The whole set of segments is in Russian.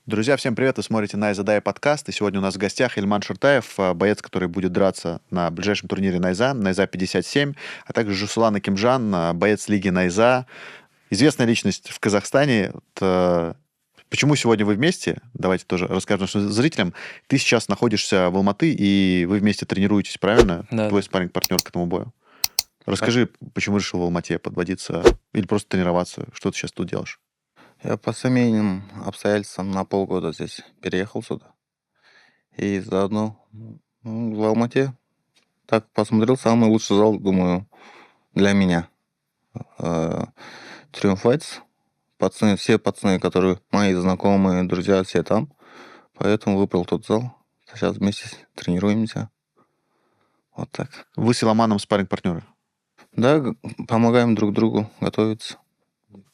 Друзья, всем привет! Вы смотрите Найза Дай подкаст. И сегодня у нас в гостях Ильман Шуртаев, боец, который будет драться на ближайшем турнире Найза 57, а также Жусулан Акимжан, боец лиги Найза. Известная личность в Казахстане. Почему сегодня вы вместе? Давайте тоже расскажем нашим зрителям. Ты сейчас находишься в Алматы, и вы вместе тренируетесь, правильно? Да. Твой спарринг-партнер к этому бою. Расскажи, почему решил в Алмате подводиться или просто тренироваться? Что ты сейчас тут делаешь? Я по семейным обстоятельствам на полгода здесь переехал сюда. И заодно в Алмате так посмотрел самый лучший зал, думаю, для меня. Triumph Fights. Пацаны, все пацаны, которые мои знакомые, друзья, все там. Поэтому выбрал тот зал. Сейчас вместе тренируемся. Вот так. Вы с Иламаном спарринг-партнеры? Да, помогаем друг другу готовиться.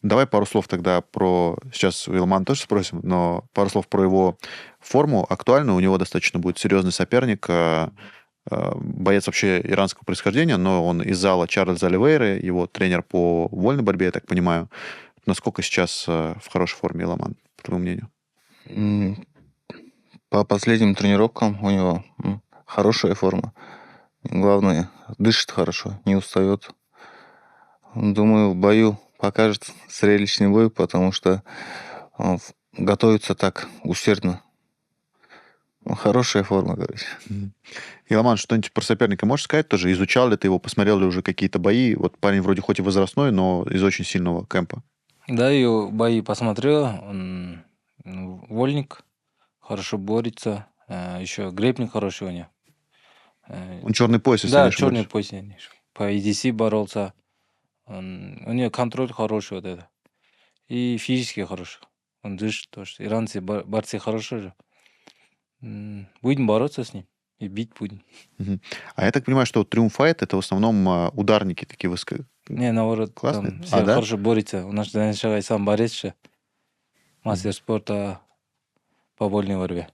Давай пару слов тогда про... Сейчас у Илмана тоже спросим, но пару слов про его форму актуальную. У него достаточно будет серьезный соперник, боец вообще иранского происхождения, но он из зала Чарльза Оливейры, его тренер по вольной борьбе, я так понимаю. Насколько сейчас в хорошей форме Иламан, по твоему мнению? По последним тренировкам у него хорошая форма. Главное, дышит хорошо, не устает. Думаю, в бою покажет зрелищный бой, потому что готовится так усердно. Хорошая форма, короче. Иламан, что-нибудь про соперника можешь сказать тоже? Изучал ли ты его, посмотрел ли уже какие-то бои? Вот парень вроде хоть и возрастной, но из очень сильного кемпа. Да, ее бои посмотрел. Он вольник, хорошо борется. Еще гребник хороший у него. Он черный пояс, если Да, не черный ошибаюсь. пояс. По EDC боролся. У него контроль хороший вот это. И физически хороший. Он дышит тоже. Иранцы, борцы хорошие же. Будем бороться с ним. И бить будем. А я так понимаю, что Triumph Fight это в основном ударники такие Не, наоборот, классные. там все да? хорошо борется. У нас Данишагай сам борец же. Мастер спорта по вольной борьбе.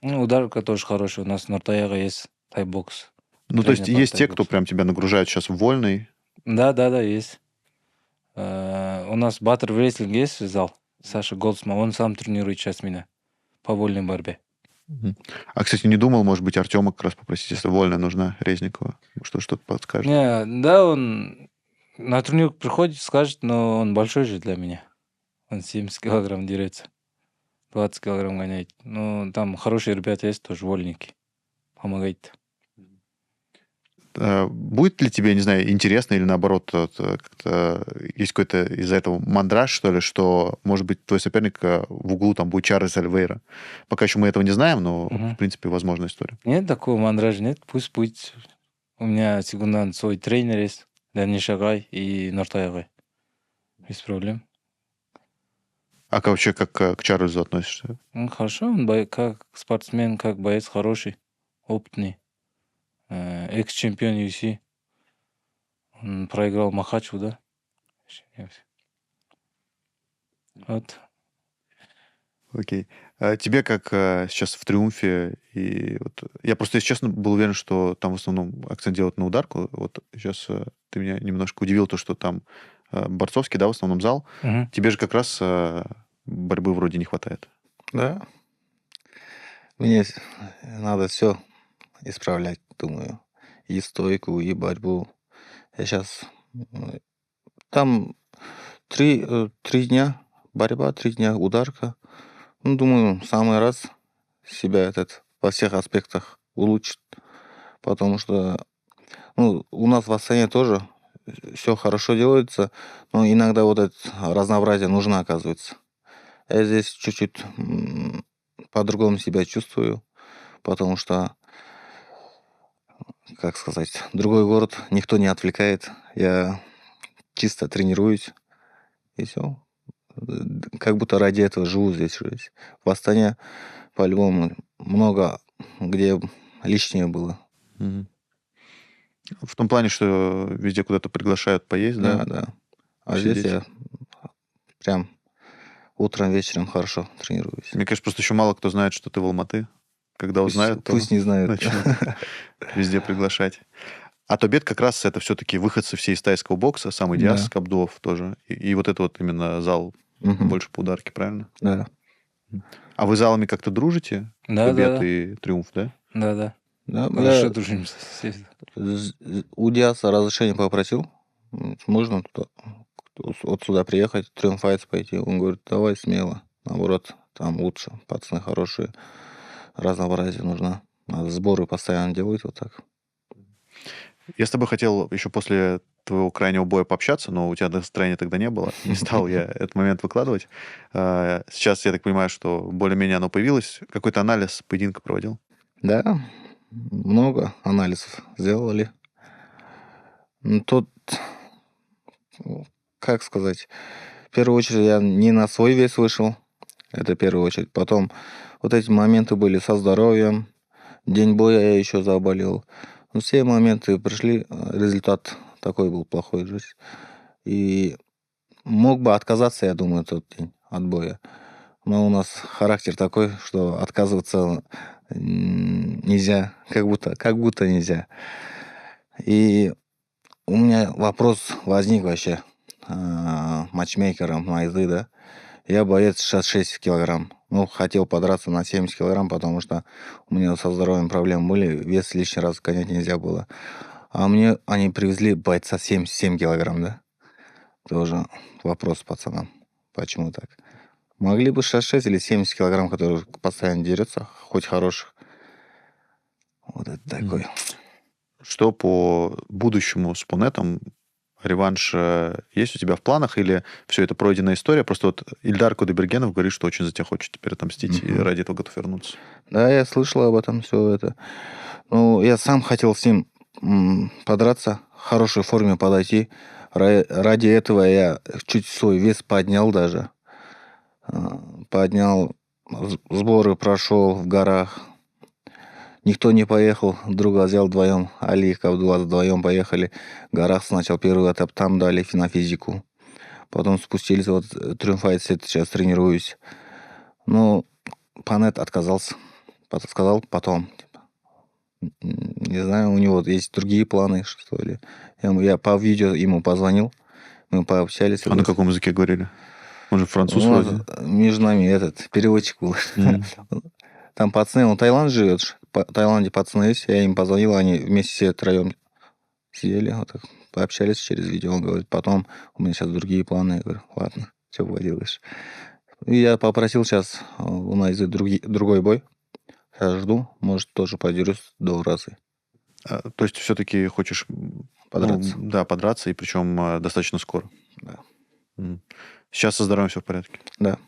Ударка тоже хорошая. У нас Нуртаяга есть тайбокс. Ну, то есть Тренер по есть те, кто тайбоксу. прям тебя нагружает сейчас в вольный. Да, есть. У нас Баттер Рейслинг есть зал. Саша Голдсман, он сам тренирует сейчас меня по вольной борьбе. А, кстати, не думал, может быть, Артема как раз попросить, если вольная нужна, Резникова, что-то подскажет. Не, да, он на турнир приходит, скажет, но он большой же для меня. Он 70 килограмм дерется. 20 килограмм гоняет. Ну, там хорошие ребята есть, тоже вольники. Помогает. Будет ли тебе, не знаю, интересно или наоборот, как-то есть какой-то из-за этого мандраж, что ли, что, может быть, твой соперник в углу там будет Чарльз Оливейра? Пока еще мы этого не знаем, но, в принципе, возможная история. Нет, такого мандража нет. Пусть будет. У меня Сигундан свой тренер есть. Данишагай и Нуртаягай. Без проблем. А вообще как к Чарльзу относишься? Хорошо, он как спортсмен, как боец хороший, опытный. Экс-чемпион UFC. Он проиграл Махачеву, да? Вот. Окей. А тебе как сейчас в «Триумфе», и вот, я просто, если честно, был уверен, что там в основном акцент делают на ударку. Вот сейчас ты меня немножко удивил, то, что там борцовский, да, в основном зал. Тебе же как раз борьбы вроде не хватает. Да. Мне надо все исправлять, думаю. И стойку, и борьбу. Я сейчас... Там 3 дня борьба, 3 дня ударка. Ну, думаю, самый раз себя во всех аспектах улучшит. Потому что у нас в Астане тоже все хорошо делается, но иногда вот это разнообразие нужно, оказывается. Я здесь чуть-чуть по-другому себя чувствую, потому что, как сказать, другой город никто не отвлекает. Я чисто тренируюсь, и все. Как будто ради этого живу здесь. В Астане по-любому много где лишнее было. В том плане, что везде куда-то приглашают поесть, да? Да. А Сидеть. здесь я прям утром, вечером хорошо тренируюсь. Мне кажется, просто еще мало кто знает, что ты в Алматы. Когда узнают, пусть не знают. начнут везде приглашать. А Тобет как раз это все-таки выходцы все из тайского бокса, самый Диас, Да. Кабдов тоже. И вот это вот именно зал больше по ударке, правильно? Да. А вы залами как-то дружите? Да, Побед да, и Триумф, да? да. Да, Хорошо я дружимся. у Диаса разрешение попросил. Можно вот сюда приехать, Триумф Файтс пойти. Он говорит, давай смело. Наоборот, там лучше. Пацаны хорошие. Разнообразие нужно. Надо сборы постоянно делать вот так. Я с тобой хотел еще после твоего крайнего боя пообщаться, но у тебя настроения тогда не было. Не стал я этот момент выкладывать. Сейчас я так понимаю, что более-менее оно появилось. Какой-то анализ поединка проводил? Да, много анализов сделали. Тут, как сказать, в первую очередь я не на свой вес вышел. Это в первую очередь. Потом вот эти моменты были со здоровьем. День боя я еще заболел. Ну, все моменты пришли, результат такой был плохой жизнь. И мог бы отказаться, я думаю, тот день от боя. Но у нас характер такой, что отказываться нельзя, как будто нельзя. И у меня вопрос возник вообще матчмейкером Найзы, да. Я боец 66 килограмм. Ну, хотел подраться на 70 килограмм, потому что у меня со здоровьем проблемы были. Вес лишний раз гонять нельзя было. А мне они привезли бойца 77 килограмм, да? Тоже вопрос пацанам. Почему так? Могли бы 66 или 70 килограмм, который постоянно дерется, хоть хороших. Вот это такой. Что по будущему с Пунетом? Реванш есть у тебя в планах или все это пройденная история? Просто вот Ильдар Кудайбергенов говорит, что очень за тебя хочет теперь отомстить и ради этого готов вернуться. Да, я слышал об этом все это. Ну, я сам хотел с ним подраться, в хорошей форме подойти. Ради этого я чуть свой вес поднял даже. Поднял, сборы прошел в горах. Никто не поехал, друга взял вдвоем, Али и Кабдула вдвоем поехали. В горах сначала первый этап, там дали на физику. Потом спустились, вот Триумфайт сейчас тренируюсь. Ну, Панет отказался. Сказал потом. Не знаю, у него есть другие планы, что ли. Я по видео ему позвонил, мы пообщались. А на каком языке говорили? Он же француз У нас вроде. между нами этот переводчик был. Там пацаны, он в Таиланд живет. В Таиланде пацаны есть. Я им позвонил, они вместе все троем сидели, вот так пообщались через видео. Он говорит, потом у меня сейчас другие планы. Я говорю, ладно, что поделаешь. И я попросил сейчас у Найзы другой бой. Я жду, может, тоже подерусь до разы. То есть все-таки хочешь Подраться. да, подраться, и причем достаточно скоро. Да. Сейчас со здоровьем все в порядке? Да.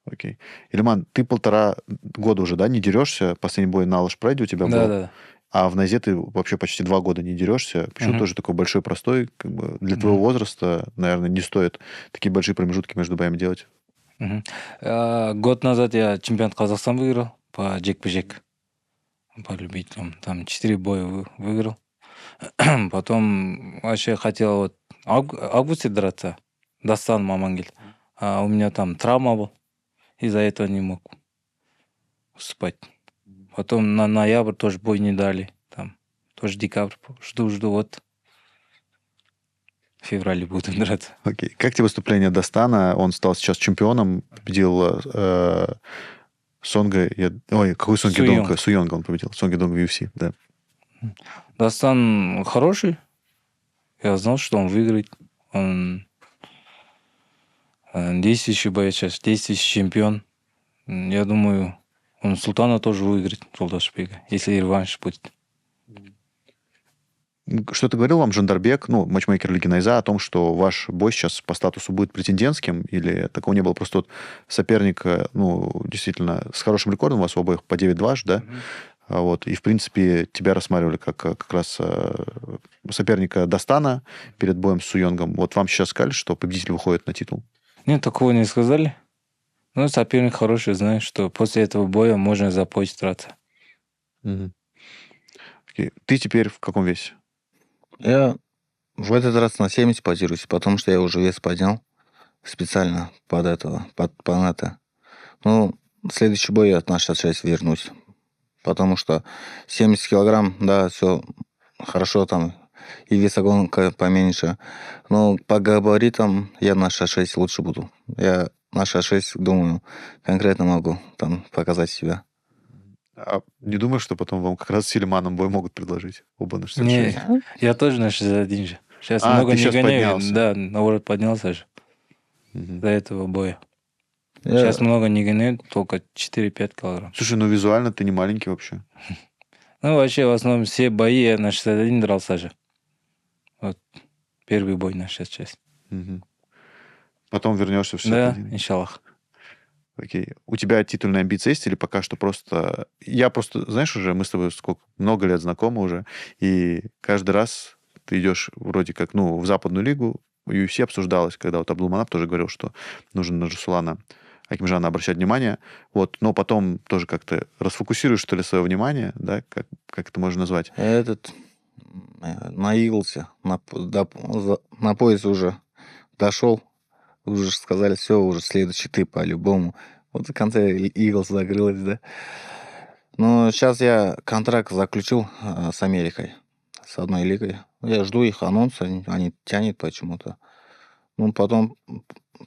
Окей. Ильман, ты 1,5 года уже, да, не дерешься? Последний бой на Лашпреде у тебя был. Да. А в Найзе ты вообще почти 2 года не дерешься. Почему тоже такой большой простой? Как бы для твоего возраста, наверное, не стоит такие большие промежутки между боями делать. Год назад я чемпионат Казахстана выиграл по джек-по-джек. По любителям. Там 4 боя выиграл. Потом вообще хотел вот августе драться. Дастан Мамангель. А у меня там травма был. Из-за этого не мог выступать. Потом на ноябрь тоже бой не дали. Там тоже декабрь. Жду. Вот в феврале буду драться. Окей. Как тебе выступление Дастана? Он стал сейчас чемпионом. Победил Сонга... Ой, какой Сонги Донга? Суйонга он победил. Сонги Донга в UFC, да. Дастан хороший. Я знал, что он выиграет. Он действующий боец сейчас, действующий чемпион. Я думаю, он Султана тоже выиграет, Жолдашбека, если реванш будет. Что-то говорил вам Жандарбек, матчмейкер Лиги Найза, о том, что ваш бой сейчас по статусу будет претендентским, или такого не было? Просто вот соперник, действительно, с хорошим рекордом, у вас у обоих по 9-2, да? Вот, и, в принципе, тебя рассматривали как раз соперника Дастана перед боем с Суйонгом. Вот вам сейчас сказали, что победитель выходит на титул? Нет, такого не сказали. Но соперник хороший, знаешь, что после этого боя можно за пояс драться. Ты теперь в каком весе? Я в этот раз на 70 позируюсь, потому что я уже вес поднял специально под это. Ну, следующий бой я на 66 вернусь. Потому что 70 килограмм, да, все хорошо там, и весогонка поменьше. Но по габаритам я на 66 лучше буду. Я на 6-6, думаю, конкретно могу там показать себя. А не думаешь, что потом вам как раз с Силиманом бой могут предложить? Оба на 66. Не, А? я тоже на 61 же. Сейчас А, много ты не сейчас гоняю. поднялся. Да, наоборот, поднялся же Мгм. до этого боя. Я- Сейчас много не гоняю, только 4-5 килограмм. Слушай, ну визуально ты не маленький вообще. Ну, вообще, в основном все бои я на 61 дрался же. Вот, первый бой на 66. Мгм. Потом вернешься в Да, 61. иншаллах. Окей. У тебя титульные амбиции есть или пока что просто... Я просто, знаешь, уже мы с тобой сколько, много лет знакомы уже, и каждый раз ты идешь вроде как, ну, в западную лигу, UFC обсуждалось, когда вот Абдулманап тоже говорил, что нужно на Жасулана Акимжана обращать внимание, вот, но потом тоже как-то расфокусируешь, что ли, свое внимание, да, как это можно назвать? Этот наигрался, на пояс уже дошел, уже сказали, все, уже следующий ты по-любому. Вот в конце Иглс закрылась, да. Но сейчас я контракт заключил с Америкой, с одной лигой. Я жду их анонса, они тянет почему-то. Ну, потом,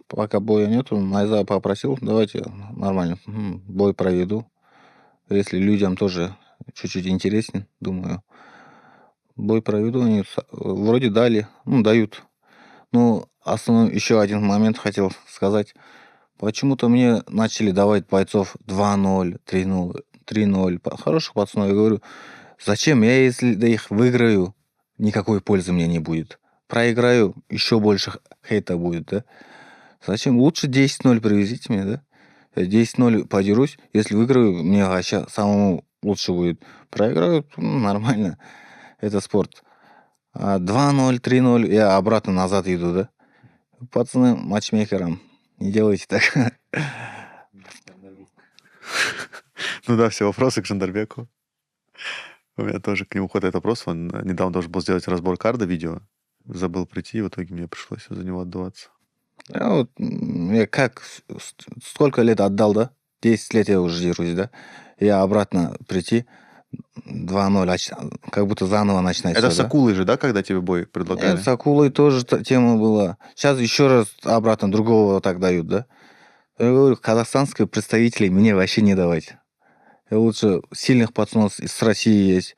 пока боя нету, Найза попросил, давайте нормально бой проведу. Если людям тоже чуть-чуть интересен, думаю, бой проведу. Они вроде дали, ну, дают. Ну, основной еще один момент хотел сказать. Почему-то мне начали давать бойцов 2-0, 3-0, 3-0. Хороших пацанов. Я говорю, зачем? Я, если да их выиграю, никакой пользы мне не будет. Проиграю, еще больше хейта будет, да? Зачем? Лучше 10-0 привезите мне, да? Я 10-0 подерусь. Если выиграю, мне вообще самому лучше будет. Проиграю, ну, нормально. Это спорт. А 2-0, 3-0, я обратно назад иду, да? Пацаны, матчмейкерам, не делайте так. Ну да, все вопросы к Жандарбеку. У меня тоже к нему хватает вопросов. Он недавно должен был сделать разбор карда видео. Забыл прийти, и в итоге мне пришлось за него отдуваться. Я как, сколько лет отдал, да? 10 лет я уже дерусь, да? Я обратно прийти, 2-0, как будто заново начинать Это всё, с да? Акулой же, да, когда тебе бой Нет, предлагали? с акулой тоже тема была. Сейчас еще раз обратно другого так дают, да? Я говорю, казахстанских представителей мне вообще не давать. Я лучше сильных пацанов с России есть.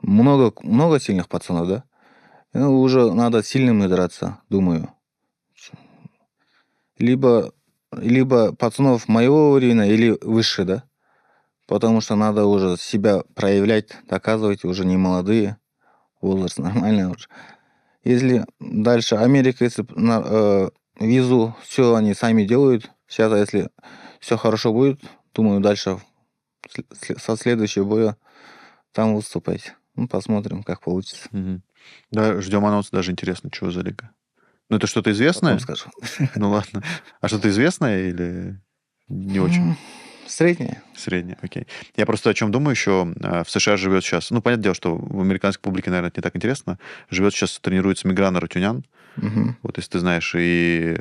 Много сильных пацанов, да? Ну, уже надо сильными драться, думаю. Либо, либо пацанов моего уровня, или выше, да? Потому что надо уже себя проявлять, доказывать, уже не молодые. Возраст нормальный уже. Если дальше Америка, если визу, все они сами делают. Сейчас, если все хорошо будет, думаю, дальше со следующего боя там выступать. Ну, посмотрим, как получится. Мгм. Да, ждем анонс, даже интересно, что за лига. Ну, это что-то Потом известное? скажу. Ну, ладно. А что-то известное или не очень? Среднее. Среднее, окей. Я просто о чем думаю еще. В США живет сейчас... Ну, понятное дело, что в американской публике, наверное, это не так интересно. Живет сейчас, тренируется Миграна Рутюнян. Мгм. Вот если ты знаешь, и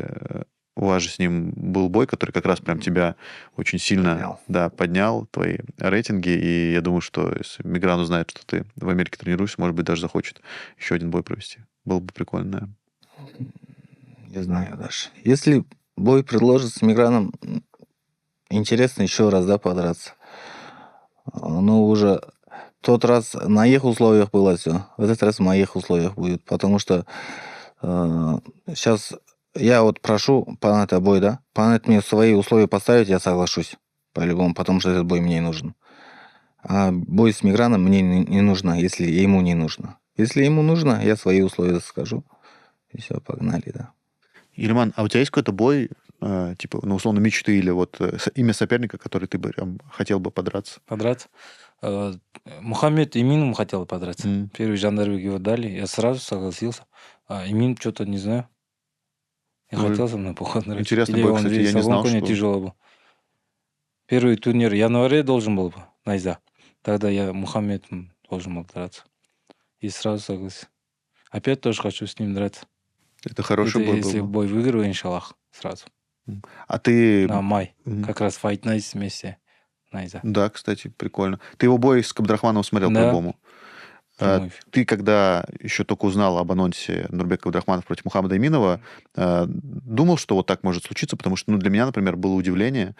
у вас же с ним был бой, который как раз прям тебя очень сильно Поднял. да, поднял, твои рейтинги, и я думаю, что если Мигран узнает, что ты в Америке тренируешься, может быть, даже захочет еще один бой провести. Было бы прикольно, наверное. Не знаю даже. Если бой предложит с Миграном, интересно еще раз, да, подраться. Но уже тот раз на их условиях было все. В этот раз в моих условиях будет. Потому что сейчас я вот прошу Панет бой, да? Панет мне свои условия поставить, я соглашусь. По-любому, потому что этот бой мне нужен. А бой с Миграном мне не нужно, если ему не нужно. Если ему нужно, я свои условия скажу. И все, погнали, да. Ильман, а у тебя есть какой-то бой, типа, ну, условно, мечты или вот имя соперника, который ты бы прям хотел бы подраться? Подраться. Мухаммед Имином хотел подраться. М. Первый Жандарбек его дали. Я сразу согласился. А Имин что-то не знаю. Не Ну, хотел со мной походу драться. интересный Или бой, он кстати, я весил, не он знал, коня что... тяжело был. Первый турнир в январе должен был бы, Найза. Тогда я Мухаммед должен был драться. И сразу согласился. Опять тоже хочу с ним драться. Это хороший Это бой был если бы. бой выиграю, иншаллах, сразу. А ты... На май. Мгм. Как раз Fight Nights вместе. Найза. Да, кстати, прикольно. Ты его бой с Кабдрахмановым смотрел Да. по-любому. прямой эфир. Ты, когда еще только узнал об анонсе Нурбека Абдрахманов против Мухаммада Эминова, думал, что вот так может случиться? Потому что, ну, для меня, например, было удивление,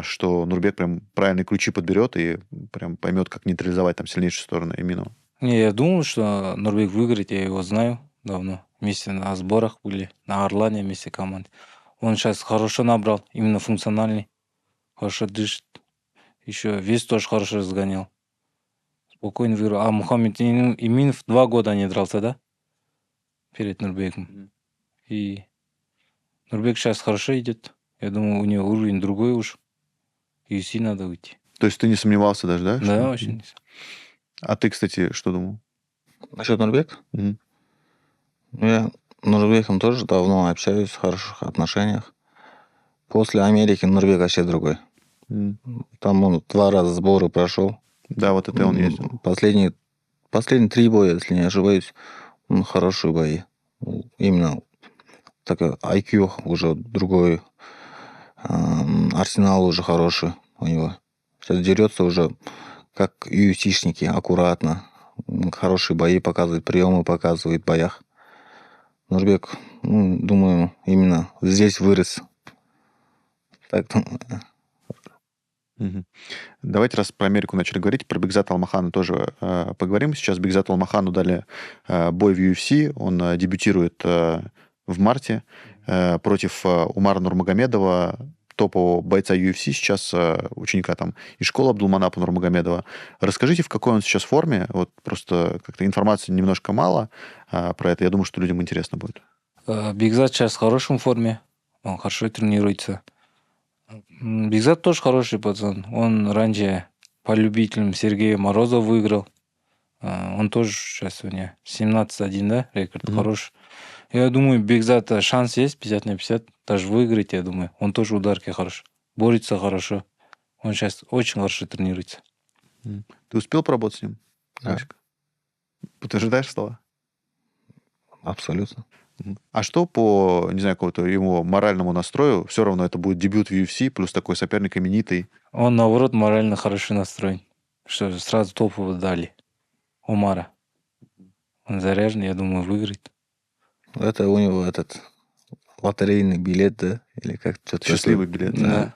что Нурбек прям правильные ключи подберет и прям поймет, как нейтрализовать там сильнейшие стороны Эминова. Не, я думал, что Нурбек выиграет, я его знаю давно. Вместе на сборах были, на Орлане вместе команде. Он сейчас хорошо набрал, именно функциональный. Хорошо дышит. Еще вес тоже хорошо разгонял. Спокойно выиграл. А Мухаммед Эминов 2 года не дрался, да? Перед Нурбеком. И Нурбек сейчас хорошо идет. Я думаю, у него уровень другой уж. UFC надо уйти. То есть ты не сомневался даже, да? Да, что- очень. А ты, кстати, что думал? Насчет Нурбека? Мгм. Я с Нурбеком тоже давно общаюсь, в хороших отношениях. После Америки Нурбек вообще другой. М. Там он 2 раза сборы прошел. Да, вот это он ездил. Последние 3 боя, если не ошибаюсь, хорошие бои. Именно такой IQ уже другой, арсенал уже хороший у него. Сейчас дерется уже как UFC-шники, аккуратно. Хорошие бои показывает, приемы показывает в боях. Нурбек, думаю, именно здесь вырос. Так, Мгм. Давайте, раз про Америку начали говорить, про Бекзата Алмахана тоже поговорим. Сейчас Бекзату Алмахану дали бой в UFC. Он дебютирует в марте против Умара Нурмагомедова, топового бойца UFC, сейчас ученика там из школы Абдулманапа Нурмагомедова. Расскажите, в какой он сейчас форме? Вот просто как-то информации немножко мало про это. Я думаю, что людям интересно будет. Бигзат сейчас в хорошем форме. Он хорошо тренируется. Бигзат тоже хороший пацан. Он раньше по любителям Сергея Морозова выиграл. Он тоже сейчас у него 17-1, да, рекорд Мгм. хороший. Я думаю, Бигзата шанс есть 50 на 50. Даже выиграть, я думаю. Он тоже ударки хороший. Борется хорошо. Он сейчас очень хорошо тренируется. Ты успел поработать с ним? Да. Васька? Подтверждаешь слова? абсолютно. А что по, не знаю, какому-то его моральному настрою, все равно это будет дебют в UFC, плюс такой соперник именитый. Он, наоборот, морально хорошо настроен. Что сразу топового дали. Умара. Он заряжен, я думаю, выиграет. Это у него этот лотерейный билет, да? Или как что-то Счастливый такое. билет. Да.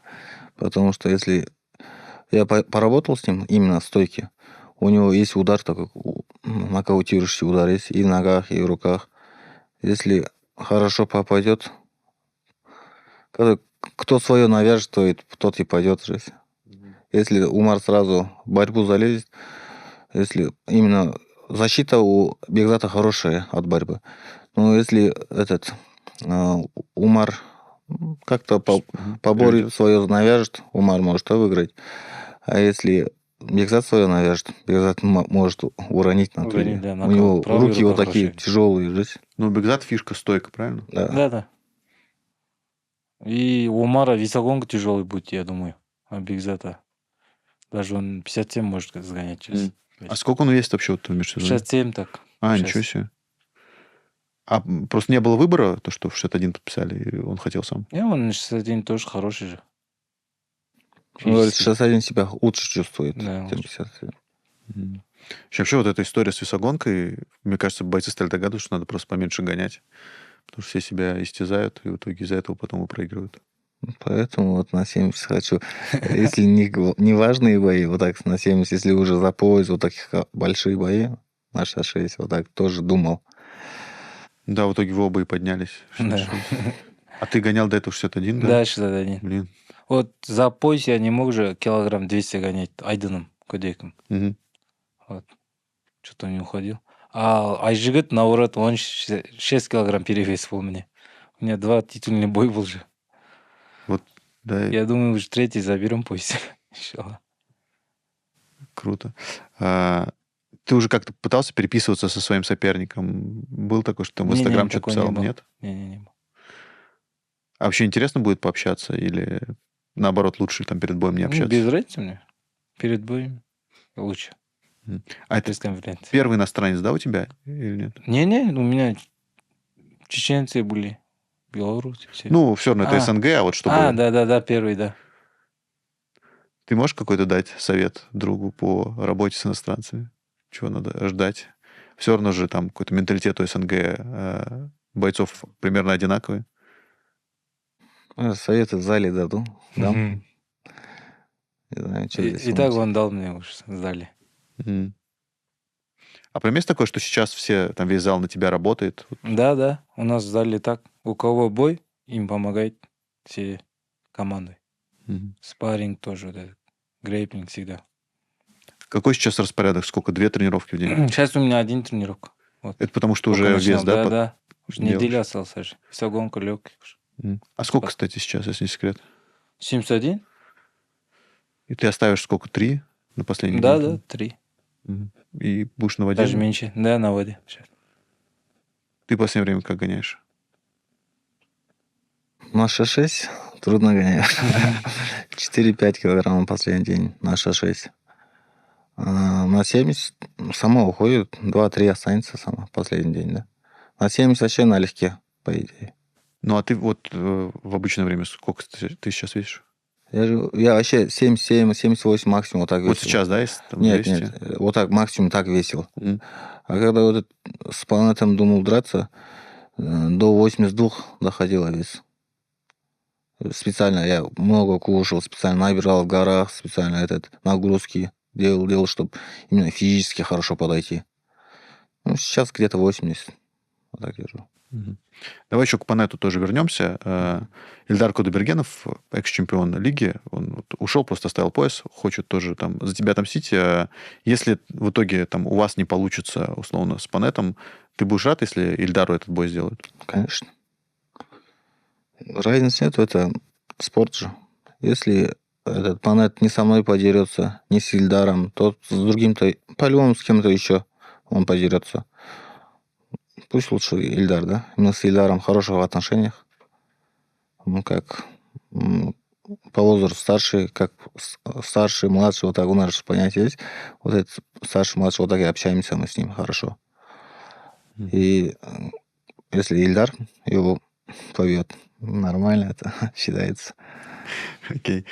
Потому что если... Я поработал с ним именно в стойке. У него есть удар такой, нокаутирующий удар есть и в ногах, и в руках. Если хорошо попадет, кто свое навяжет, тот и пойдет в жизнь. Если Умар сразу в борьбу залезет, если именно защита у Бекзата хорошая от борьбы. Но если Умар как-то поборет Приведет. свое навяжет, Умар может выиграть. А если Бекзат свое навяжет, Бекзат может уронить на Уронить, туре. да, У нокаут. него Правая руки вот рука такие хорошая. тяжелые здесь. Ну, Бекзат фишка стойка, правильно? Да. Да. И у Умара весогонка тяжелый будет, я думаю. А Бигзата. Даже он 57 может сгонять сейчас. А сколько он весит вообще вот между собой? 67 так. А, Сейчас. ничего себе. А просто не было выбора, то, что в 61 подписали, и он хотел сам? И он 61 тоже хороший же. Он говорит, Физически. 61 себя лучше чувствует, Да, чем лучше. 57. Вообще вот эта история с весогонкой, мне кажется, бойцы стали догадываться, что надо просто поменьше гонять. Потому что все себя истязают, и в итоге из-за этого потом и проигрывают. Поэтому вот на 70 хочу. Если не важные бои, вот так на 70, если уже за пояс, вот таких большие бои, на 66, вот так тоже думал. Да, в итоге вы оба и поднялись. Да. А ты гонял до этого 61, да? Да, 61. Блин. Вот за пояс я не мог же килограмм 200 гонять Айденом, Кудейком. Мгм. Вот. Что-то не уходил. А Айжигит, наоборот, он 6 килограмм перевес был мне. У меня 2 титульный бой был же. Да, Я думаю, уже 3-й заберем пояс. Иншаллах. круто. Ты уже как-то пытался переписываться со своим соперником? Был такой, что ты в Не-не, Инстаграм что-то такой писал? не был. Нет? Не был. А вообще интересно будет пообщаться? Или наоборот лучше там перед боем не Ну, общаться? без разницы мне. Перед боем лучше. А это Пресс-конференция. первый иностранец, да, у тебя? Или нет? Не, у меня чеченцы были, белорусы все. Ну, все равно это А. СНГ, а вот чтобы... Да, первый, да. Ты можешь какой-то дать совет другу по работе с иностранцами? Чего надо ждать? Все равно же там какой-то менталитет у СНГ бойцов примерно одинаковый. Советы в зале дам. Мгм. Не знаю, что здесь И так думать. он дал мне уж сдали. Мгм. А прям есть такое, что сейчас все, там весь зал на тебя работает? Да, у нас в зале так. У кого бой, им помогает все команды. Мгм. Спарринг тоже, вот этот, грейплинг всегда. Какой сейчас распорядок? Сколько? 2 тренировки в день? Сейчас у меня один тренировка. Вот. Это потому, что Только уже начинал. вес, да, Да. Уж неделя делаешь? осталась же. Вся гонка легких. А сколько, кстати, сейчас, если не секрет? 71? И ты оставишь сколько? 3 на последней Да, гонке? 3. Мгм. И будешь на воде? Даже меньше. Да, на воде. Сейчас. Ты в последнее время как гоняешь? На Ш6 трудно гонять. 4-5 килограмм последний день на Ш6. На 70 само уходит, 2-3 останется само последний день, да. На 70 вообще налегке, по идее. Ну, а ты вот в обычное время сколько ты сейчас весишь? Я вообще 77-78 максимум вот так весил. Вот сейчас, да, если там Нет, 200? нет, вот так максимум так весил. Мгм. А когда вот с Панетом думал драться, до 82 доходило вес. Специально я много кушал, специально набирал в горах, специально нагрузки делал, чтобы именно физически хорошо подойти. Ну, сейчас где-то 80. Вот так держу. Мгм. Давай еще к Панету тоже вернемся. Ильдар Кудайбергенов, экс-чемпион лиги, он вот ушел, просто оставил пояс, хочет тоже там за тебя отомстить. Если в итоге там у вас не получится, условно, с Панетом, ты будешь рад, если Ильдару этот бой сделают? Конечно. Разницы нет, это спорт же. Если этот Панет не со мной подерется, не с Ильдаром, то с другим-то, по-любому с кем-то еще он подерется. Пусть лучше Ильдар, да? Мы с Ильдаром в хороших отношениях. Ну, как по возрасту старший, как старший, младший, вот так у нас же понятие есть. Вот этот старший, младший, вот так и общаемся мы с ним хорошо. И если Ильдар его побьет, нормально это считается. Окей.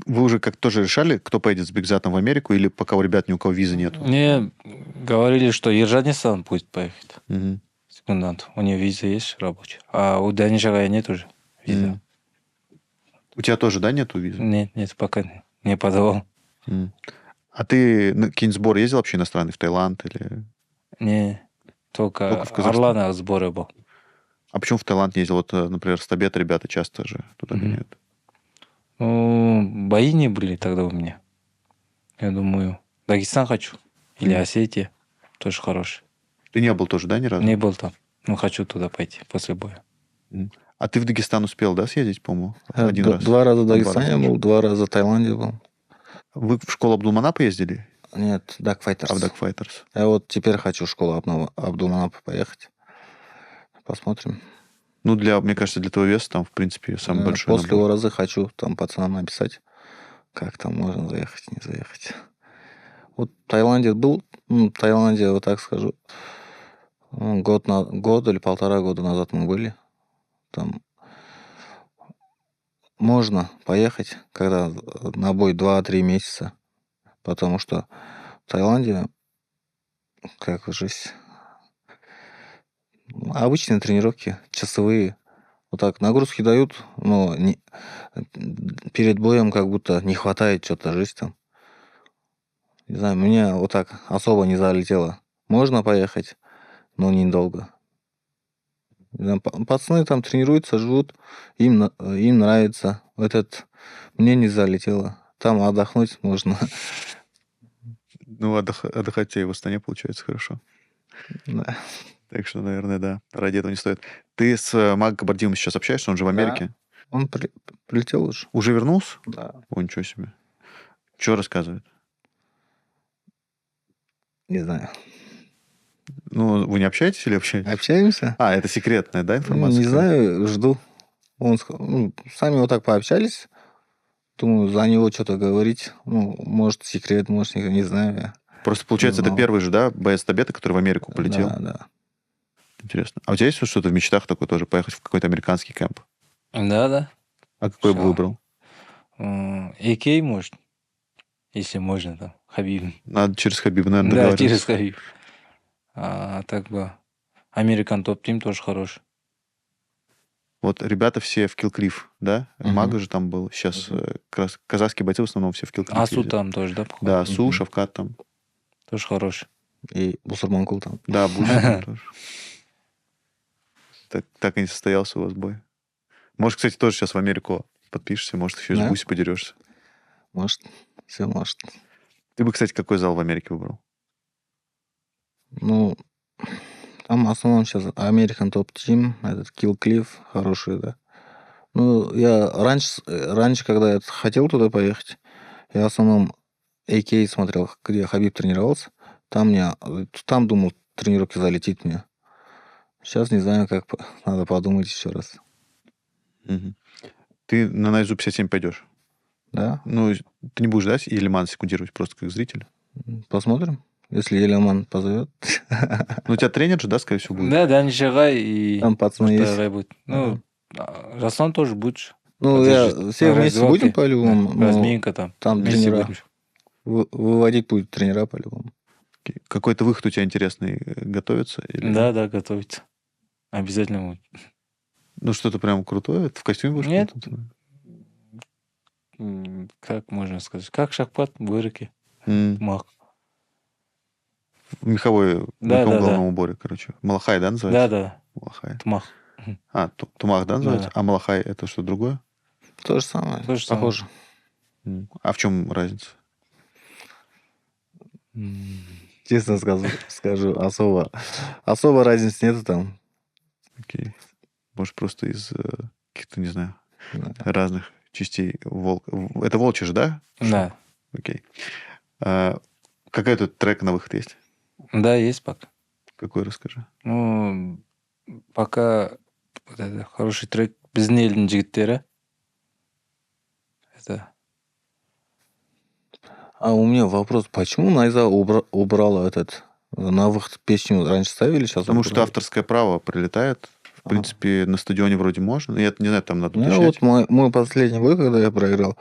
Вы уже как тоже решали, кто поедет с Бигзатом в Америку, или пока у ребят ни у кого визы нет? Мне говорили, что Ержанистан будет поехать. Мгм. Секундант. У него виза есть рабочая. А у Данишага нет уже виза. Мгм. У тебя тоже, да, нету визы? Нет, пока не подавал. А ты на какие-нибудь сборы ездил вообще иностранный, в Таиланд или... Не, только Только в Казахстан? Орлана сборы был. А почему в Таиланд не ездил? Вот, например, Стабет ребята часто же туда Мгм. гоняют. Ну, бои не были тогда у меня. Я думаю, Дагестан хочу. Или Осетия. Тоже хороший. Ты не был тоже, да, ни разу? Не был там. Но хочу туда пойти после боя. А ты в Дагестан успел, да, съездить, по-моему? Один раз. 2 раза в Два Дагестане раза. был, 2 раза в Таиланде был. Вы в школу Абдулманапа ездили? Нет, Duck Fighters. А в Duck Fighters? Я вот теперь хочу в школу Абдулманапа поехать. Посмотрим. Ну, мне кажется, для твоего веса там, в принципе, самый большой После набор. Оразы хочу там пацанам написать, как там можно заехать, не заехать. Вот в Таиланде был, в Таиланде, вот так скажу, год или 1,5 года назад мы были. Там можно поехать, когда на бой 2-3 месяца, потому что в Таиланде, как жизнь, обычные тренировки, часовые, вот так нагрузки дают, но перед боем как будто не хватает что-то жить там. Не знаю, мне вот так особо не залетело. Можно поехать, но недолго. Не знаю, пацаны там тренируются, живут, им нравится. Мне не залетело. Там отдохнуть можно. Ну, отдыхать тебе в Астане получается хорошо. Да. Так что, наверное, да, ради этого не стоит. Ты с Магом Кабардиновым сейчас общаешься? Он же в Америке? Он прилетел уже. Уже вернулся? Да. О, ничего себе. Что рассказывает? Не знаю. Ну, вы не общаетесь или общаетесь? Общаемся? А, это секретная, да, информация? Не знаю, жду. Сами вот так пообщались. Думаю, за него что-то говорить. Ну, может, секрет, может, не знаю я. Просто, получается, Не это знал. первый же, да, боец Табета, который в Америку полетел? Да. Интересно. А у тебя есть вот что-то в мечтах такое тоже, поехать в какой-то американский кемп? Да. А какой бы Всё. выбрал? Икей, может. Если можно, там, Хабиб. Надо через Хабиба, наверное, Да, договариваться. через Хабиб. А так бы American Top Team тоже хороший. Вот ребята все в Килкриф, да? Мгм. Мага же там был. Сейчас как раз казахские бойцы в основном все в Килкриф Асу ездят. там тоже, да, походу? Да, Асу, Мгм. Шавкат там. Тоже хороший. И Бусурманкул там. Да, Буси там тоже. Так и не состоялся у вас бой. Может, кстати, тоже сейчас в Америку подпишешься, может, еще и с Да? Буси подерешься. Может, все может. Ты бы, кстати, какой зал в Америке выбрал? Ну, там в основном сейчас American Top Team, этот Kill Cliff хороший, да. Ну, я раньше, когда я хотел туда поехать, я в основном AK смотрел, где Хабиб тренировался. Там думал, тренировки залетит мне. Сейчас не знаю, надо подумать еще раз. Мгм. Ты на Найзу 57 пойдешь? Да? Ну, ты не будешь, да, Елиман секундировать просто как зритель? Посмотрим. Если Елеман позовет. Ну, у тебя тренер же, да, скорее всего, будет? Да, Дани Шагай и Там пацаны есть. Муртай будет. Ну, Раслан тоже будет. же. Ну, Поддержит. все На вместе раздевалке. будем по-любому. Да, но разминка там. там Вместе тренера. будем. Выводить будет тренера по-любому. Окей. Какой-то выход у тебя интересный готовится? Или... Да, готовится. Обязательно будет. Ну, что-то прям крутое? Ты в костюме будешь? Нет. каком-то? Как можно сказать? Как шахпат в Иреке. М, Мах. В меховом Да. головном уборе, короче. Малахай, да, называется? Да. Малахай. Тмах. А, Тумах, да, называется? Да. А Малахай это что, другое? То же самое. То же самое. Похоже. А в чем разница? Честно скажу, особо разницы нету там. Окей. Может, просто из каких-то, не знаю, Да. разных частей волка. Это волчий же, да? Да. Окей. Какой тут трек на выход есть? Да, есть пока. Какой, расскажи. Ну, пока вот это хороший трек «Біздің елдің жігіттері». Это... А у меня вопрос, почему Найза убрала на выход песню раньше ставили, сейчас Потому что убрали? авторское право прилетает. В принципе, на стадионе вроде можно. Я не знаю, там надо Ну, уточнять. вот мой последний бой, когда я проиграл,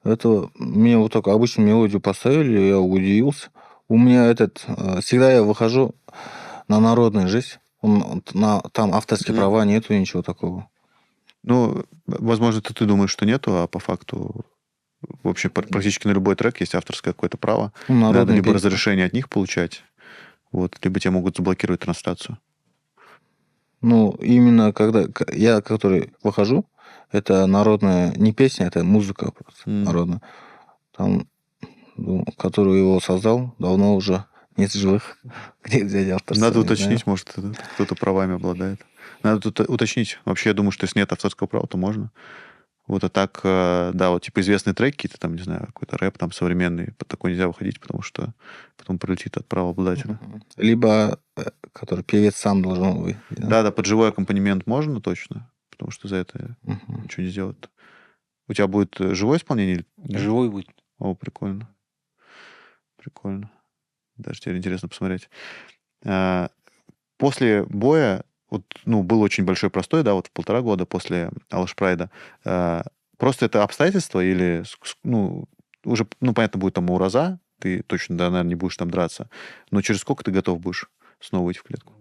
мне вот только обычную мелодию поставили, я удивился. У меня всегда я выхожу на народную жизнь, там авторские права нету, ничего такого. Ну, возможно, ты думаешь, что нету, а по факту вообще практически на любой трек есть авторское какое-то право. Ну, Надо народные либо песни. разрешение от них получать, вот, либо тебе могут заблокировать трансляцию. Ну, именно я, который выхожу, это народная, не песня, это музыка просто народная. Там, который его создал, давно уже нет живых. Где взять авторство? Надо не уточнить, знаю. может, кто-то правами обладает. Надо тут уточнить. Вообще, я думаю, что если нет авторского права, то можно. Вот, а так, да, вот, типа, известные треки какие-то там, не знаю, какой-то рэп там современный, под такой нельзя выходить, потому что потом пролетит от правообладателя. Либо, который певец сам должен быть. Да, под живой аккомпанемент можно точно, потому что за это Мгм. ничего не сделать. У тебя будет живое исполнение? Или нет? Живой будет. О, прикольно. Прикольно. Даже теперь интересно посмотреть. После боя, вот, ну, был очень большой простой, да, вот в 1,5 года после Алаш Прайда. Просто это обстоятельства или, ну, уже, ну, понятно, будет там ураза, ты точно, да, наверное, не будешь там драться, но через сколько ты готов будешь снова выйти в клетку?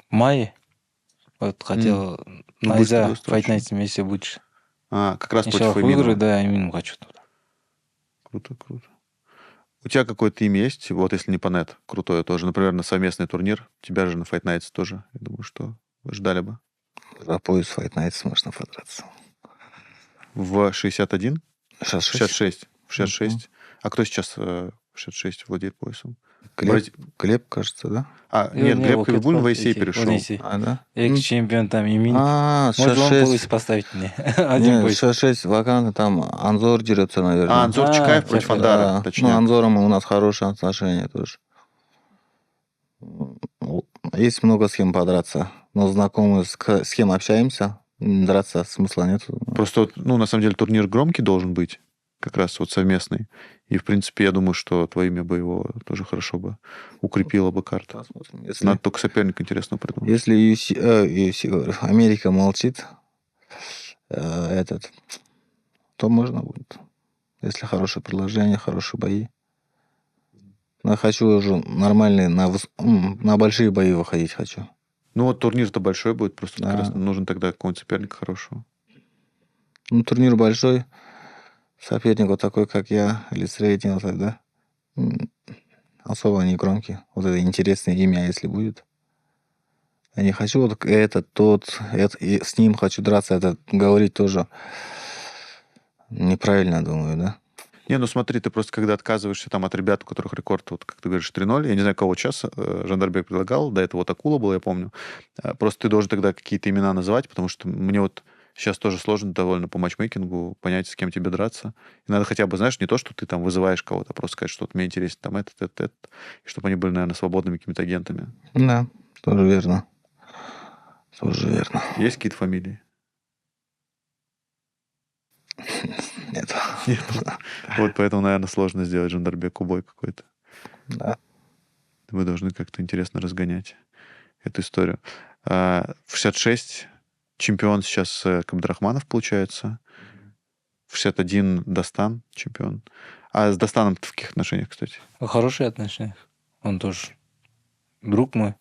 В мае. Вот хотел Ну, быстро Найза достаточно. Fight Night вместе будешь. Как раз против Иншаллах Эминова. выиграю, да, Эмину хочу туда. Круто, круто. У тебя какое-то имя есть, вот если не по нет, крутое тоже, например, на совместный турнир, тебя же на Fight Nights тоже, я думаю, что ждали бы. За пояс Fight Nights можно подраться. В 61? 66. 66. В 66. А кто сейчас в 66 владеет поясом? Глеб, кажется, да? Нет, Глеб вот Хабибулин в вот ACA эти, перешел. вот эти. А, да? Экс-чемпион там Эмин. Может, он 66. пояс поставить мне. Один Нет, пояс. 66 вакантно, там Анзор дерется, наверное. Анзор Чикаев против Чакаев. Андара, Да. Ну, точнее. Анзором у нас хорошие отношения тоже. Есть много с кем подраться. Но знакомые, с кем общаемся, драться смысла нет. Просто, вот, ну, на самом деле, турнир громкий должен быть, как раз вот совместный. И, в принципе, я думаю, что твое имя бы его тоже хорошо бы укрепило бы карта. Посмотрим. Надо только соперника интересно придумать. Если UFC, говорю, Америка молчит, то можно будет. Если хорошее предложение, хорошие бои. Но я хочу уже нормальные, на большие бои выходить хочу. Ну вот турнир-то большой будет, просто как раз Да. нужен тогда какого-нибудь соперника хорошего. Ну, турнир большой, соперник вот такой, как я, или средний, вот так, да? М, Особо не громкий. Вот это интересное имя, если будет. Я не хочу вот этот, тот, и с ним хочу драться, это говорить тоже неправильно, думаю, да? Не, ну смотри, ты просто когда отказываешься там от ребят, у которых рекорд, вот как ты говоришь, 3:0, я не знаю, кого сейчас Жандарбек предлагал, до этого вот Акула был, я помню. Просто ты должен тогда какие-то имена называть, потому что мне вот сейчас тоже сложно довольно по матчмейкингу понять, с кем тебе драться. И надо хотя бы, знаешь, не то, что ты там вызываешь кого-то, а просто сказать, что вот мне интересен там этот, и чтобы они были, наверное, свободными какими-то агентами. Да, тоже верно. Тоже верно. Есть какие-то фамилии? Нет. Нет. Вот поэтому, наверное, сложно сделать Жандарбеку бой какой-то. Да. Вы должны как-то интересно разгонять эту историю. В 66 чемпион сейчас Кабдрахманов, получается. В 61 Дастан чемпион. А сДастаном ты в каких отношениях, кстати? Хорошие отношения. Он тоже друг мой.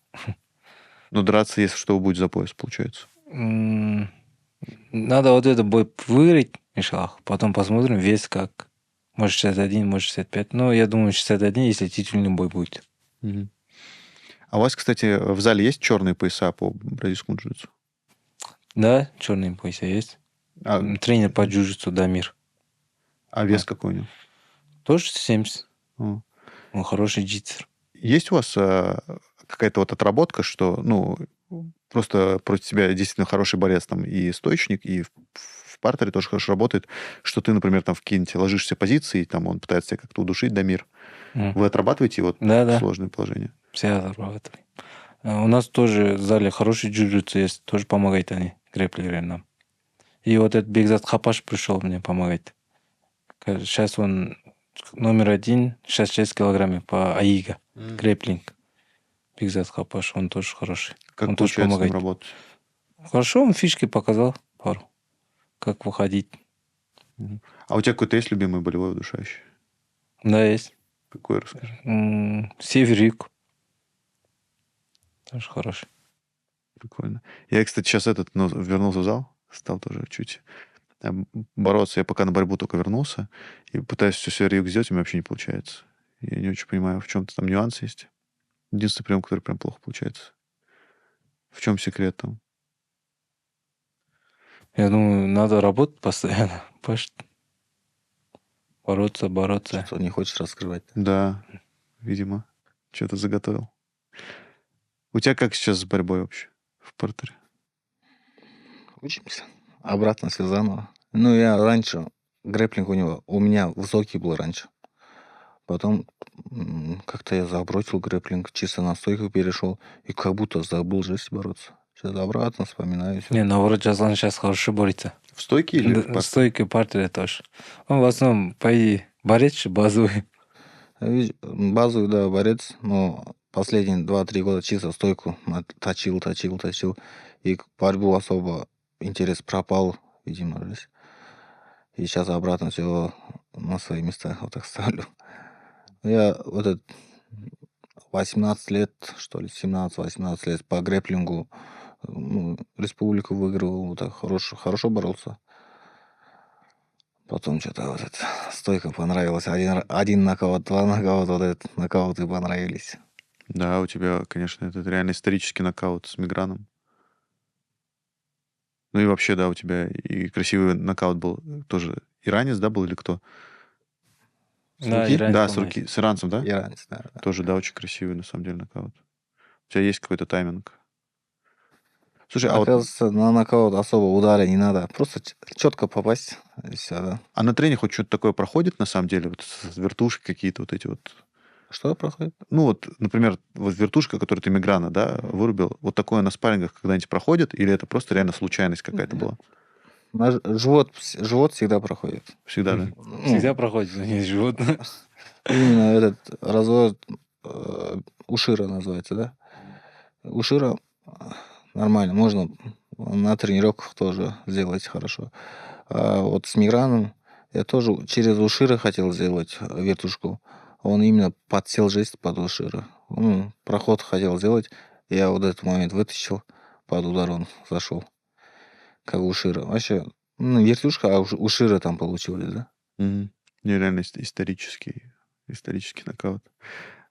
Ну, драться, если что, будет за пояс, получается. Надо вот этот бой выиграть, иншаллах. Потом посмотрим вес как. Может 61, может 65. Но я думаю 61, если титульный бой будет. Мгм. А у вас, кстати, в зале есть черные пояса по бразильскому джиу-джитсу? Да, черные пояса есть. А, Тренер по джиу-джитсу Дамир. а вес какой у него? Тоже 70. О. Он хороший джитсер. Есть у вас какая-то вот отработка, что, ну, просто против тебя действительно хороший борец там и стоечник, и в партере тоже хорошо работает, что ты, например, там в какие-нибудь ложишься позиции, и там он пытается тебя как-то удушить, Дамир. Вы отрабатываете вот Да. сложные положения? Все отрабатываем. У нас тоже в зале хороший джиу-джитсу есть. Тоже помогает они, грэплеры нам. И вот этот Бекзат Хапаш пришел мне помогать. Сейчас он номер 1, 66 килограмм по АИГа. Грэплинг. Бекзат Хапаш, он тоже хороший. Как он тоже получается с ним помогает. работать? Хорошо, он фишки показал пару. Как выходить. А у тебя какой-то есть любимый болевой удушающий? Да, есть. Какой, расскажи. Север-юг. Тоже хороший. Прикольно. Я, кстати, сейчас вернулся в зал, стал тоже чуть бороться. Я пока на борьбу только вернулся и пытаюсь все север-юг сделать, у меня вообще не получается. Я не очень понимаю, в чем-то там нюанс есть. Единственный прием, который прям плохо получается. В чем секрет там? Я думаю, надо работать постоянно. Бороться. Что не хочешь раскрывать. Да, видимо, что-то заготовил. У тебя как сейчас с борьбой вообще в партере? Учимся. Обратно все заново. Ну, я раньше, грэплинг у меня высокий был раньше. Потом как-то я забросил грэплинг, чисто на стойку перешел. И как будто забыл жесть бороться. Сейчас обратно вспоминаю всё. Не, наоборот, Джазлан сейчас хорошо борется. В стойке или в партере? Стойкой партере тоже. Он в основном, по идее, борец же базовый. Базовый, да, борец, но последние 2-3 года чисто стойку точил. И к борьбу особо интерес пропал, видимо, здесь. И сейчас обратно все на свои места вот так ставлю. Я вот этот 18 лет, что ли, 17-18 лет по грэплингу республику выигрывал, вот так хорошо боролся. Потом что-то вот эта стойка понравилась. Один нокаут, 2 нокаута, вот этот нокауты понравились. Да, у тебя, конечно, это реально исторический нокаут с Миграном. Ну и вообще, да, у тебя и красивый нокаут был тоже. Иранец, да, был или кто? С Да, руки? иранец, Да, с по-моему, руки. С иранцем, да? Иранец, да. Тоже, да, очень красивый, на самом деле, нокаут. У тебя есть какой-то тайминг? Слушай, а вот Оказывается, на нокаут особо удара не надо. Просто четко попасть, и все, да. а на тренинге хоть что-то такое проходит, на самом деле? Вот с вертушки какие-то вот эти вот. Что проходит? Ну вот, например, вот вертушка, которую ты Миграна, да, вырубил, вот такое на спаррингах когда-нибудь проходит? Или это просто реально случайность какая-то была? Живот всегда проходит. Всегда, да? всегда проходит, но есть живот. Именно этот разворот Ушира называется, да? Ушира нормально, можно на тренировках тоже сделать хорошо. А вот с Миграном Я тоже через Ушира хотел сделать вертушку. Он именно подсел жесть под Ушира. Проход хотел сделать. Я вот этот момент вытащил. Под удар он зашел. Как Ушира. Вообще, вертушка, а Ушира там получилось, да? Нереально исторический нокаут.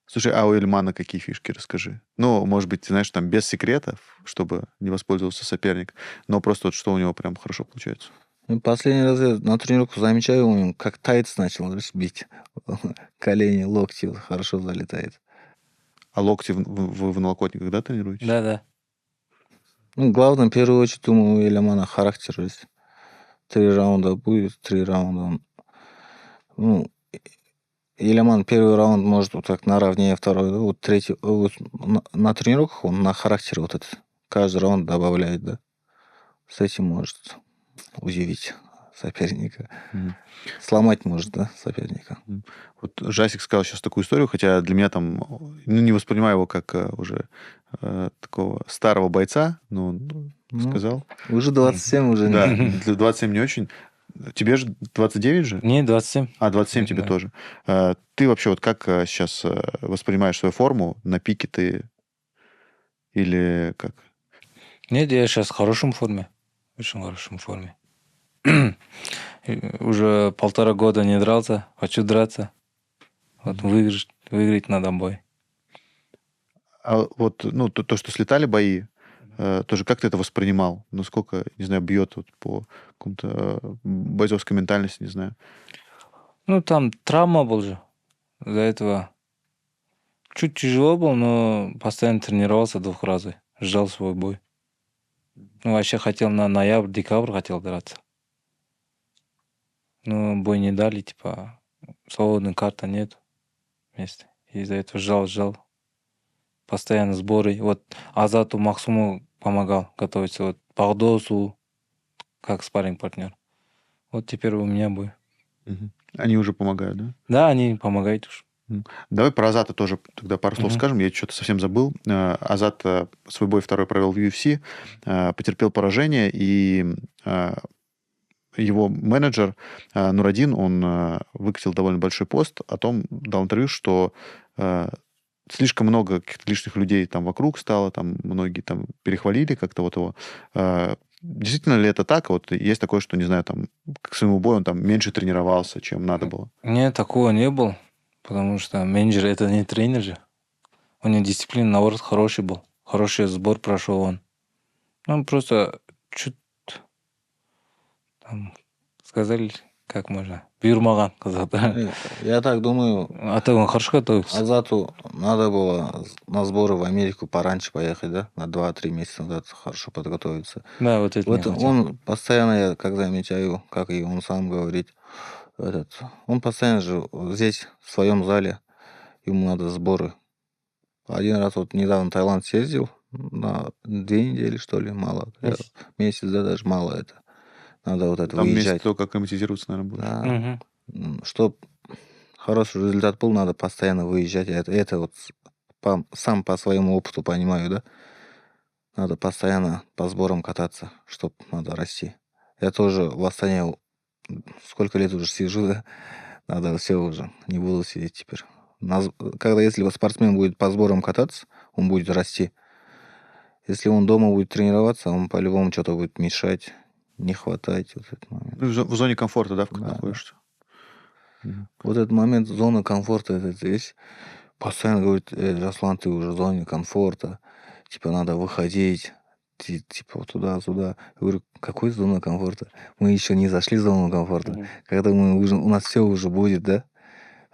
Слушай, а у Ильмана какие фишки, расскажи. Ну, может быть, ты знаешь, там без секретов, чтобы не воспользовался соперник, но просто вот что у него прям хорошо получается. Последний раз я на тренировку замечаю, у него как тайц начал бить. Колени, локти хорошо залетает. А локти вы в налокотниках, да, тренируетесь? Да. Главное, в первую очередь, думаю, у Ильмана характер есть. 3 раунда будет, 3 раунда. Ильман первый раунд может вот так наравне, второй, да, вот третий. Вот на тренировках он на характер вот этот каждый раунд добавляет, да. С этим может удивить соперника. Сломать может, да, соперника. Вот Жасик сказал сейчас такую историю, хотя для меня там, не воспринимаю его как уже такого старого бойца, но он сказал. Уже 27, уже Да, для 27 не очень. Тебе же 29 же? Не, 27. 27 тебе Да. тоже. Ты вообще вот как сейчас воспринимаешь свою форму? На пике ты или как? Нет, я сейчас в хорошем форме. Очень хорошем форме. Уже 1,5 года не дрался. Хочу драться. Вот выиграть надо бой. А вот, то, что слетали бои, тоже как ты это воспринимал? Насколько, не знаю, бьет вот по какому-то бойцовской ментальности, не знаю. Там травма был же. До этого чуть тяжело был, но постоянно тренировался 2 раза. Ждал свой бой. Вообще хотел на ноябрь-декабрь хотел драться. Но бой не дали, типа, свободной карты нет вместе. Из-за этого ждал. Постоянно сборы. Вот Азату Максуму помогал готовиться. Вот Пахдосу, как спарринг-партнер. Вот теперь у меня бой. Они уже помогают, да? Да, они помогают уж. Давай про Азата тоже тогда пару слов скажем. Я что-то совсем забыл. Азат свой бой второй провел в UFC, потерпел поражение, и его менеджер Нурадин, он выкатил довольно большой пост о том, дал интервью, что слишком много каких-то лишних людей там вокруг стало, там многие там перехвалили как-то вот его. Действительно ли это так? Вот есть такое, что, не знаю, там к своему бою он там меньше тренировался, чем надо было? Нет, такого не было. Потому что менеджер это не тренер же. У него дисциплина, наоборот, хороший был. Хороший сбор прошел он. Он просто чуть там сказали, как можно. Бюрмаган казахта. Я так думаю, А то он хорошо готовился. Азату надо было на сборы в Америку пораньше поехать, да? На 2-3 месяца назад хорошо подготовиться. Да, вот это не Вот хотел. он постоянно, я как замечаю, как и он сам говорит, он постоянно же здесь, в своем зале, ему надо сборы. Один раз вот недавно в Таиланд съездил, на 2 недели, что ли, мало. Месяц, да, даже мало это. Надо вот это Там месяц выезжать. только акклиматизироваться, наверное, будет. Да. Мгм. Чтоб хороший результат был, надо постоянно выезжать. Это вот сам по своему опыту понимаю, да? Надо постоянно по сборам кататься, чтоб надо расти. Я тоже в Астане сколько лет уже сижу, да? Надо все уже, не буду сидеть теперь. Когда если спортсмен будет по сборам кататься, он будет расти. Если он дома будет тренироваться, он по-любому что-то будет мешать, не хватать вот этот момент. Ну, в зоне комфорта, да, в которой Да, находишься? Вот этот момент зоны комфорта, это здесь постоянно говорит, Жаслан, ты уже в зоне комфорта, типа надо выходить, типа вот туда-сюда. Я говорю, какой зона комфорта? Мы еще не зашли в зону комфорта. Когда у нас все уже будет, да?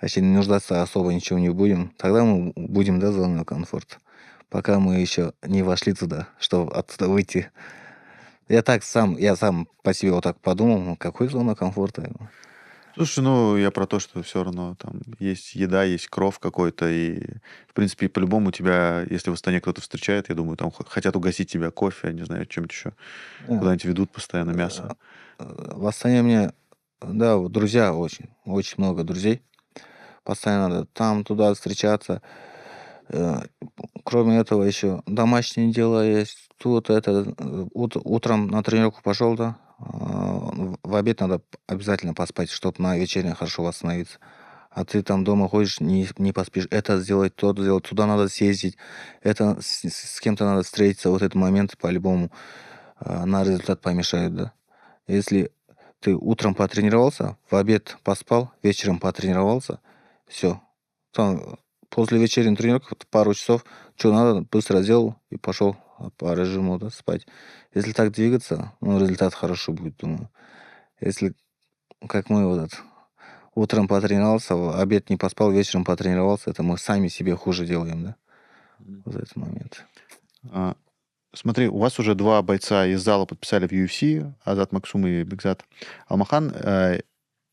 Вообще нуждаться особо ничего не будем. Тогда мы будем, да, в зоне комфорта. Пока мы еще не вошли туда, чтобы оттуда выйти. Я сам по себе вот так подумал, какой зона комфорта? Слушай, я про то, что все равно там есть еда, есть кров какой-то, и, в принципе, по-любому тебя, если в Астане кто-то встречает, я думаю, там хотят угостить тебя кофе, не знаю, чем-то еще. Куда-нибудь ведут постоянно мясо. В Астане мне, да, вот друзья очень много друзей. Постоянно надо там, туда встречаться. Кроме этого еще домашние дела есть. Тут утром на тренировку пошел, да, в обед надо обязательно поспать, чтобы на вечернее хорошо восстановиться. А ты там дома ходишь, не поспишь. Это сделать, то сделать, туда надо съездить. Это с кем-то надо встретиться. Вот этот момент по-любому на результат помешает, да. Если ты утром потренировался, в обед поспал, вечером потренировался, все. Там, после вечерней тренировки вот пару часов, что надо, быстро сделал и пошел по режиму, да, спать. Если так двигаться, ну, результат хорошо будет, думаю. Если, как мы вот это, утром потренировался, в обед не поспал, вечером потренировался, это мы сами себе хуже делаем, да, вот этот момент. А, Смотри, у вас уже два бойца из зала подписали в UFC, Азат Максум и Бекзат Алмахан.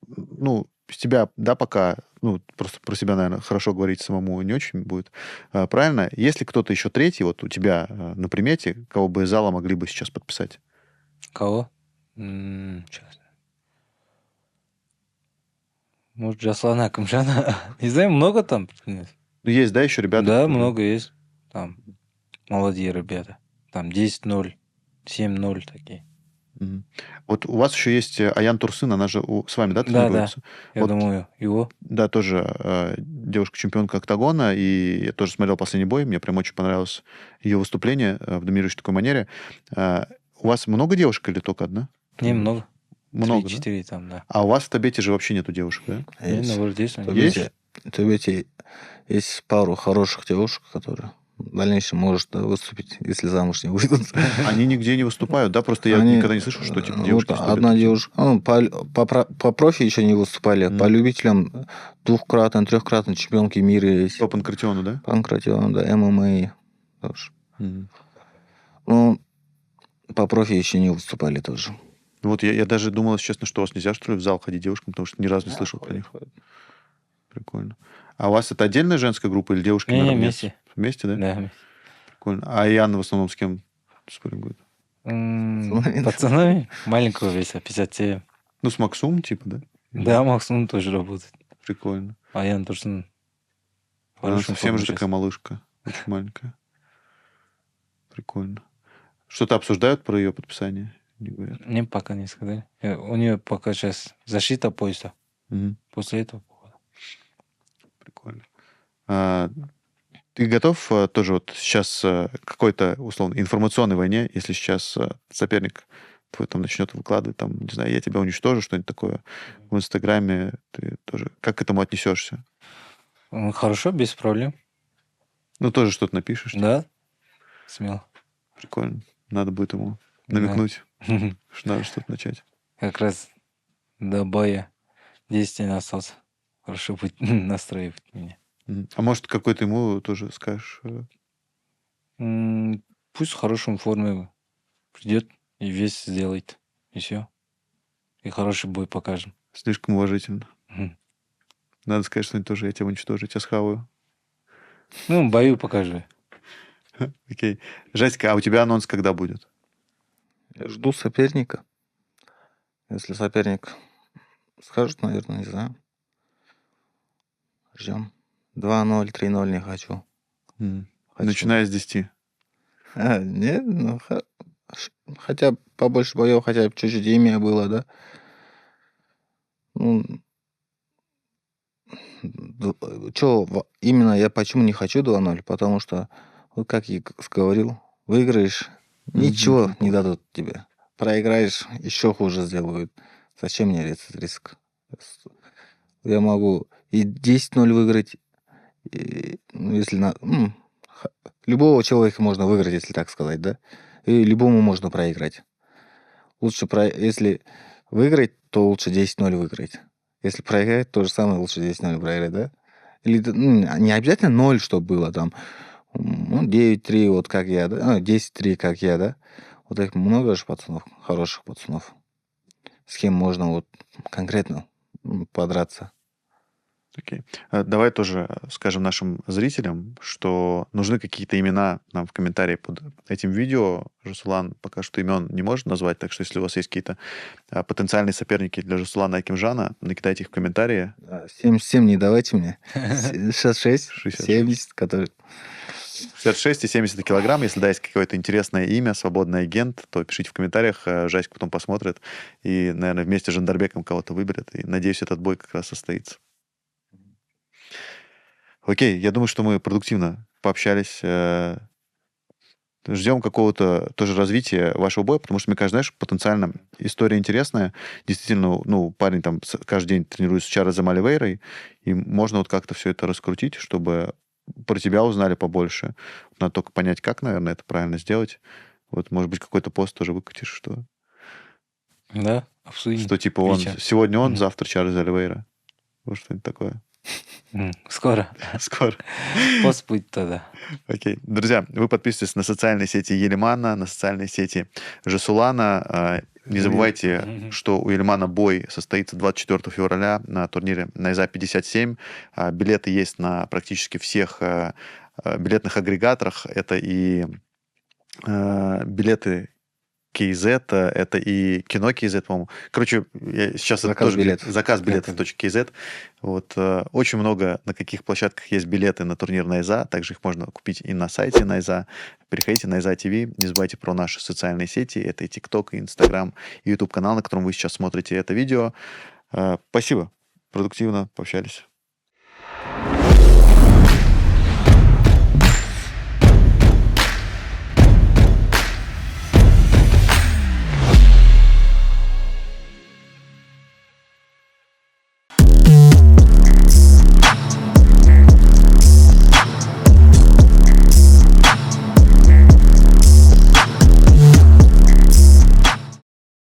Ну, с тебя, да, пока, ну, просто про себя, наверное, хорошо говорить самому не очень будет. Правильно? Если кто-то еще третий, вот у тебя на примете, кого бы из зала могли бы сейчас подписать? Кого? Сейчас. Может, Жаслана Акымжана? Не знаю, много там? Ну, есть, да, еще ребята? Да, которые- много есть. Там молодые ребята. Там 10-0, 7-0 такие. Мгм. Вот у вас еще есть Аян Турсын, она же с вами, да, Да, да. тренируется? Я Вот. думаю, его. Да, тоже девушка-чемпионка октагона, и я тоже смотрел последний бой, мне прям очень понравилось ее выступление в доминирующей такой манере. У вас много девушек или только одна? Немного. Много, да? 3-4 там, да. А у вас в Табете же вообще нету девушек, да? Не, Есть. наоборот, есть. В Есть? Табете есть пару хороших девушек, которые в дальнейшем может выступить, если замуж не выйдут. Они нигде не выступают, да? Просто я Они, никогда не слышал, что типа вот девушки из Табета одна такие. девушка, ну, по профи еще не выступали, по любителям двухкратной, трехкратной чемпионки мира есть. По Панкратиону, да? Панкратион, да, ММА тоже. Мгм. Ну, по профи еще не выступали тоже. Вот я даже думал, если честно, что у вас нельзя, что ли, в зал ходить девушкам, потому что ни разу не слышал про них. Прикольно. А у вас это отдельная женская группа или девушки Не, наравне? вместе. Вместе, да? Да, вместе. Прикольно. А Ян в основном с кем спаррингует? Пацанами маленького веса, 57. Ну, с Максум, типа, да? Да, Максим тоже работает. Прикольно. А Ян тоже в Она хорошем совсем форме же сейчас. такая малышка. Очень маленькая. Прикольно. Что-то обсуждают про ее подписание? Не говорят. Мне пока не сказали. У нее пока сейчас защита пояса. Мгм. После этого. Прикольно. Ты готов тоже вот сейчас какой-то, условно, информационной войне, если сейчас соперник твой там начнет выкладывать, там, не знаю, я тебя уничтожу, что-нибудь такое в Инстаграме, ты тоже как к этому отнесешься? Хорошо, без проблем. Ну, тоже что-то напишешь? Да, смело. Прикольно. Надо будет ему Да. намекнуть, что надо что-то начать. Как раз до боя 10 дней остался. Хорошо будет настраивать меня. Мгм. А может, какой-то ему тоже скажешь? Пусть в хорошем форме придет и весь сделает. И все. И хороший бой покажем. Слишком уважительно. Мгм. Надо сказать что-нибудь тоже, я тебя уничтожу, я тебя схаваю. Ну, бою покажи. Окей. Жестика, а у тебя анонс когда будет? Я жду соперника. Если соперник скажет, наверное, не знаю. Ждем. 2-0, 3-0 не хочу. М. Хочу. Начиная с 10. Нет, ну, хотя бы побольше боев, хотя бы чуть-чуть имя было, да. Ну, именно я почему не хочу 2-0? Потому что, вот как я говорил, выиграешь, ничего не дадут тебе. Проиграешь, еще хуже сделают. Зачем мне этот риск? Я могу и 10-0 выиграть, ну, если любого человека можно выиграть, если так сказать, да? И любому можно проиграть. Лучше, если выиграть, то лучше 10-0 выиграть. Если проиграть, то же самое, лучше 10-0 проиграть, да? Или не обязательно 0, чтобы было там. 9-3, вот как я, да? 10-3, как я, да? Вот их много же пацанов, хороших пацанов. С кем можно вот конкретно подраться. Окей. Давай тоже скажем нашим зрителям, что нужны какие-то имена нам в комментарии под этим видео. Жасулан пока что имен не может назвать, так что если у вас есть какие-то потенциальные соперники для Жасулана Акимжана, накидайте их в комментарии. 77 не давайте мне. 66, 66. 70, который... 66 и 70 килограмм. Если да, есть какое-то интересное имя, свободный агент, то пишите в комментариях. Жасик потом посмотрит и, наверное, вместе с Жандарбеком кого-то выберет. И, надеюсь, этот бой как раз состоится. Окей, я думаю, что мы продуктивно пообщались. Ждем какого-то тоже развития вашего боя, потому что, мне кажется, знаешь, потенциально история интересная. Действительно, ну, парень там каждый день тренируется с Чарльзом Оливейрой, и можно вот как-то все это раскрутить, чтобы про тебя узнали побольше. Надо только понять, как, наверное, это правильно сделать. Вот, может быть, какой-то пост тоже выкатишь, Да, обсудим. что типа он, Вечером. сегодня он, Мгм. завтра Чарльз Оливейра. Вот что-нибудь такое. Скоро. Скоро. Пост будет тогда. Окей. Друзья, вы подписывайтесь на социальные сети Елимана, на социальные сети Жасулана. Не забывайте, Мгм. что у Елимана бой состоится 24 февраля на турнире Найза 57. Билеты есть на практически всех билетных агрегаторах. Это и билеты KZ, это и кино KZ, по-моему. Короче, я сейчас это Заказ тоже билетов. заказ билетов.kz. Вот очень много на каких площадках есть билеты на турнир Найза. Также их можно купить и на сайте Найза. Переходите на Найза ТВ. Не забывайте про наши социальные сети. Это и ТикТок, и Инстаграм, и Ютуб канал, на котором вы сейчас смотрите это видео. Спасибо. Продуктивно пообщались.